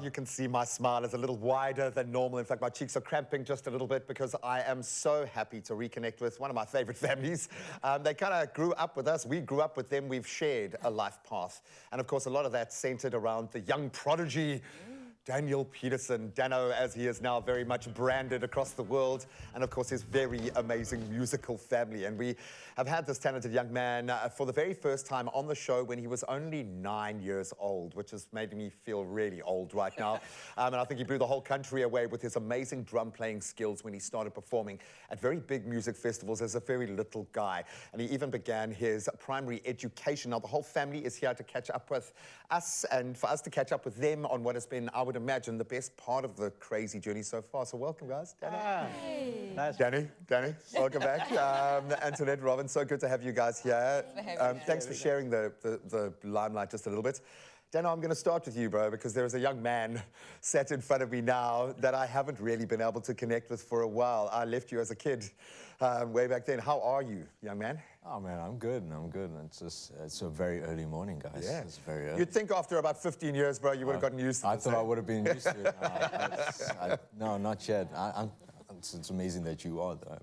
you can see my smile is a little wider than normal. In fact, my cheeks are cramping just a little bit because I am so happy to reconnect with one of my favorite families. They kind of grew up with us. We grew up with them. We've shared a life path. And of course, a lot of that centered around the young prodigy, Daniel Petersen, Danno, as he is now very much branded across the world, and of course his very amazing musical family. And we have had this talented young man for the very first time on the show when he was only 9 years old, which has made me feel really old right now. And I think he blew the whole country away with his amazing drum playing skills when he started performing at very big music festivals as a very little guy. And he even began his primary education. Now the whole family is here to catch up with us and for us to catch up with them on what has been, I would imagine, the best part of the crazy journey so far. So welcome, guys. Danny. Hey. Nice. Danny, welcome back. Antoinette, Robin, so good to have you guys here. Thanks for sharing the limelight just a little bit. Danno, I'm going to start with you, bro, because there is a young man sat in front of me now that I haven't really been able to connect with for a while. I left you as a kid way back then. How are you, young man? Oh, man, I'm good. It's a very early morning, guys. Yeah. It's very early. You'd think after about 15 years, bro, you would have gotten used to it. I thought I would have been used to it. No, not yet. It's amazing that you are, though.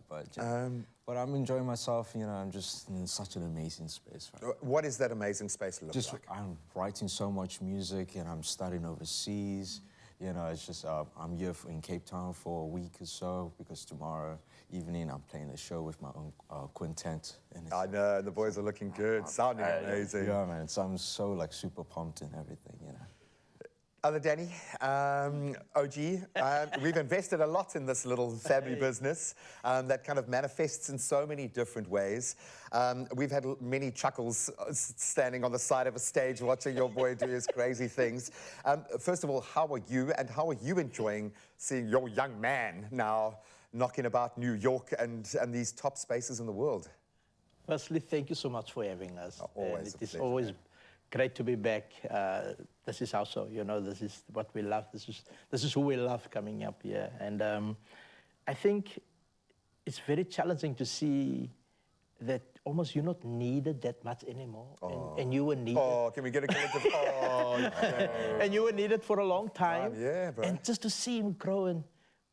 But I'm enjoying myself. You know, I'm just in such an amazing space. Right? What is that amazing space look like? I'm writing so much music, and I'm studying overseas. You know, it's just, I'm here in Cape Town for a week or so, because tomorrow evening I'm playing a show with my own quintet. And I know, the boys are looking good, sounding amazing. Yeah, man, so I'm so, like, super pumped and everything, you know. Other Danny, OG, we've invested a lot in this little family business that kind of manifests in so many different ways. We've had many chuckles standing on the side of a stage watching your boy do his crazy things. First of all, how are you, and how are you enjoying seeing your young man now knocking about New York and these top spaces in the world? Firstly, thank you so much for having us. Always it is always great to be back. This is also, you know, this is what we love. This is who we love coming up here. And I think it's very challenging to see that almost you're not needed that much anymore. And you were needed. Oh, can we get a collective? Oh, yeah. And you were needed for a long time. Yeah, bro. And just to see him grow and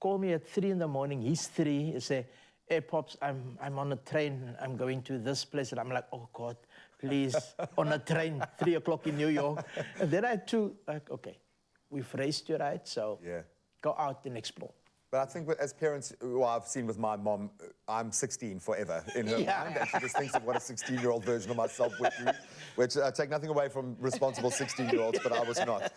call me at 3 in the morning, he's 3, and say, hey, Pops, I'm on a train. I'm going to this place. And I'm like, oh, God, please, on a train, 3 o'clock in New York. And then I had to, like, okay, we've raised you right, so go out and explore. But I think as parents, well, I've seen with my mom, I'm 16 forever in her mind, and she just thinks of what a 16-year-old version of myself would do, which I take nothing away from responsible 16-year-olds, but I was not.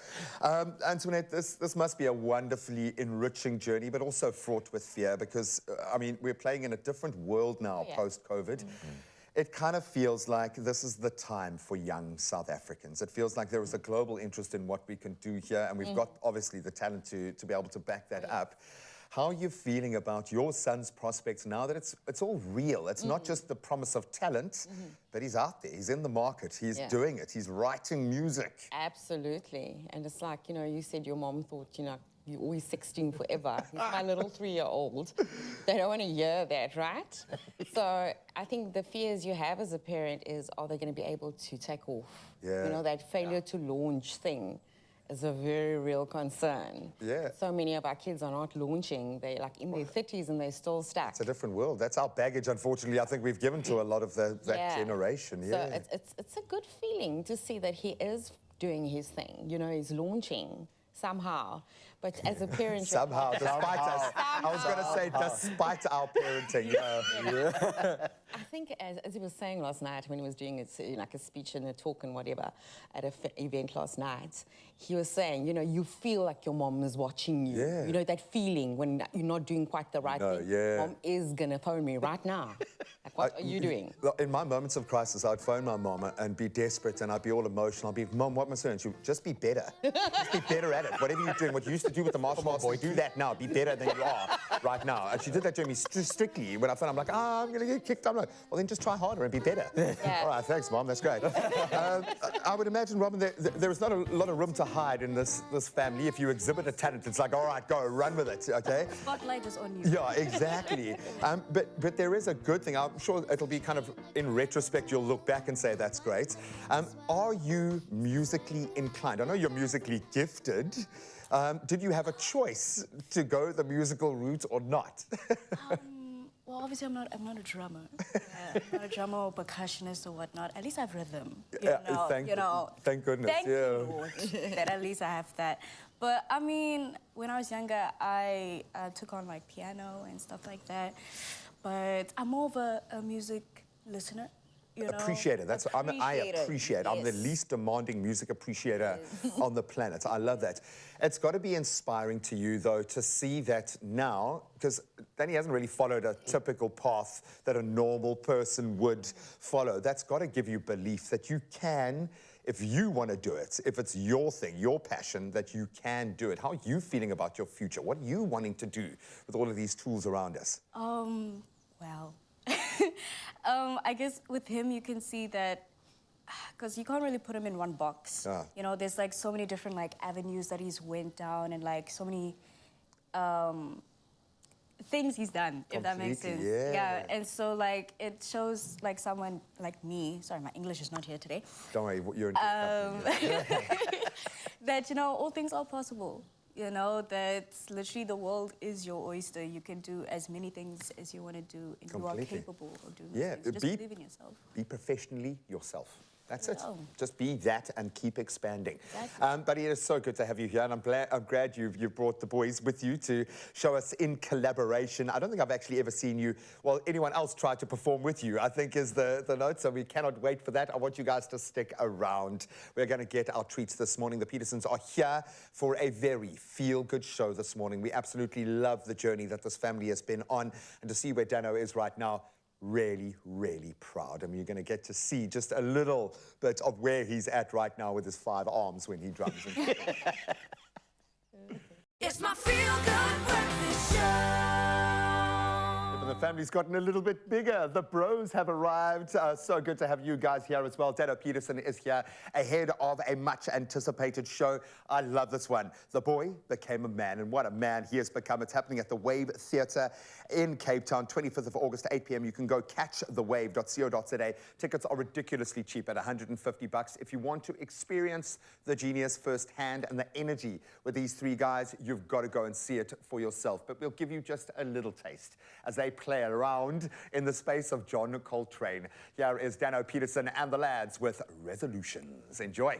Antoinette, this must be a wonderfully enriching journey, but also fraught with fear, because, I mean, we're playing in a different world now post-COVID. It kind of feels like this is the time for young South Africans. It feels like there is a global interest in what we can do here, and we've got, obviously, the talent to be able to back that up. How are you feeling about your son's prospects now that it's all real? It's not just the promise of talent, but he's out there, he's in the market, he's doing it, he's writing music. Absolutely. And it's like, you know, you said your mom thought, you know, you're always 16 forever. He's my little 3-year-old. They don't want to hear that, right? So I think the fears you have as a parent is, are they going to be able to take off? Yeah. You know, that failure to launch thing is a very real concern. Yeah. So many of our kids are not launching. They're like in their 30s and they're still stuck. It's a different world. That's our baggage, unfortunately, I think we've given to a lot of that generation. Yeah. So it's a good feeling to see that he is doing his thing. You know, he's launching somehow. But as a parent... Somehow, despite us. I was going to say, despite our parenting. I think, as he was saying last night when he was doing like a speech and a talk and whatever at an event last night, he was saying, you know, you feel like your mom is watching you. Yeah. You know, that feeling when you're not doing quite the right thing. Mom is going to phone me right now. Like, what are you doing? In my moments of crisis, I'd phone my mom and be desperate, and I'd be all emotional. I'd be, Mom, what am I saying? She'd just be better. Just be better at it. Whatever you're doing, what you used to do with the martial arts, boy, do that now. Be better than you are right now. And she did that to me strictly. When I found, I'm like, I'm going to get kicked. I'm like, well, then just try harder and be better. Yeah. All right, thanks, Mom. That's great. I would imagine, Robin, there is not a lot of room to hide in this family. If you exhibit a talent, it's like, all right, go, run with it, okay? Spotlight is on you. Yeah, exactly. But there is a good thing. I'm sure it'll be kind of, in retrospect, you'll look back and say, that's great. Are you musically inclined? I know you're musically gifted. Did you have a choice to go the musical route or not? Well, obviously, I'm not a drummer. I'm not a drummer or percussionist or whatnot. At least I have rhythm. Thank goodness. Thank you, Lord, that at least I have that. But I mean, when I was younger, I took on like piano and stuff like that. But I'm more of a music listener. Appreciator. I appreciate. I'm the least demanding music appreciator on the planet. I love that. It's got to be inspiring to you, though, to see that now, because Danny hasn't really followed a typical path that a normal person would follow. That's got to give you belief that you can, if you want to do it, if it's your thing, your passion, that you can do it. How are you feeling about your future? What are you wanting to do with all of these tools around us? Well, I guess with him you can see that, because you can't really put him in one box. There's like so many different like avenues that he's went down and like so many things he's done, if that makes sense. Yeah, and so like it shows like someone like me, sorry, my English is not here today. Don't worry, you're in good company. That, all things are possible. That literally the world is your oyster. You can do as many things as you want to do, and you are capable of doing things. Just believe in yourself. Be professionally yourself. That's it. Just be that and keep expanding. Exactly. But it is so good to have you here, and I'm glad you've brought the boys with you to show us in collaboration. I don't think I've actually ever seen you, well, anyone else try to perform with you, I think is the note, so we cannot wait for that. I want you guys to stick around. We're going to get our treats this morning. The Petersens are here for a very feel-good show this morning. We absolutely love the journey that this family has been on, and to see where Danno is right now, really, really proud. I mean, you're going to get to see just a little bit of where he's at right now with his 5 arms when he drums. It's my feel-good breakfast show. The family's gotten a little bit bigger. The bros have arrived. So good to have you guys here as well. Danno Petersen is here ahead of a much-anticipated show. I love this one. The boy became a man, and what a man he has become. It's happening at the Wave Theatre in Cape Town, 25th of August, 8 p.m. You can go catchthewave.co.za. Tickets are ridiculously cheap at $150. If you want to experience the genius firsthand and the energy with these 3 guys, you've got to go and see it for yourself. But we'll give you just a little taste as they play around in the space of John Coltrane. Here is Danno Petersen and the lads with Resolutions. Enjoy.